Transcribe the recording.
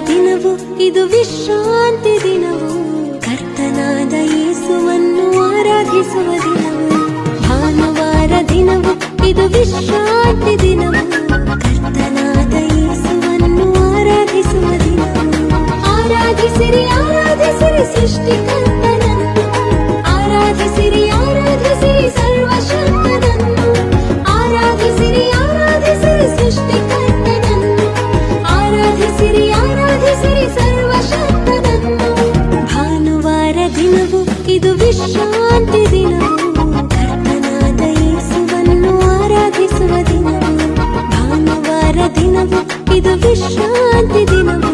ದಿನವು ಇದು ವಿಶ್ರಾಂತಿ ದಿನವು, ಕರ್ತನಾದ ಯೇಸುವನ್ನು ಆರಾಧಿಸುವ ದಿನವು. ಭಾನುವಾರ ದಿನವು ಇದು ವಿಶ್ರಾಂತಿ ದಿನವು, ಕರ್ತನಾದ ಯೇಸುವನ್ನು ಆರಾಧಿಸುವ ದಿನವು. ಆರಾಧಿಸಿರಿ ಆರಾಧಿಸಿರಿ ಸೃಷ್ಟಿಕರ್ತನನ್ನು, ಆರಾಧಿಸಿರಿ ಆರಾಧಿಸಿರಿ ಸರ್ವಶಕ್ತನನ್ನು, ಆರಾಧಿಸಿರಿ ಆರಾಧಿಸಿರಿ ಸೃಷ್ಟಿಕರ್ತನನ್ನು, ಆರಾಧಿಸಿರಿ ಆರಾಧಿಸಿರಿ ಸರ್ವಶಕ್ತನನ್ನು. ಭಾನುವಾರ ದಿನವು ಇದು ವಿಶ್ರಾಂತಿ ದಿನವು, ಕರ್ತನಾದ ಯೇಸುವನ್ನು ಆರಾಧಿಸುವ ದಿನವು. ಭಾನುವಾರ ದಿನವು ಇದು ವಿಶ್ರಾಂತಿ ದಿನವು.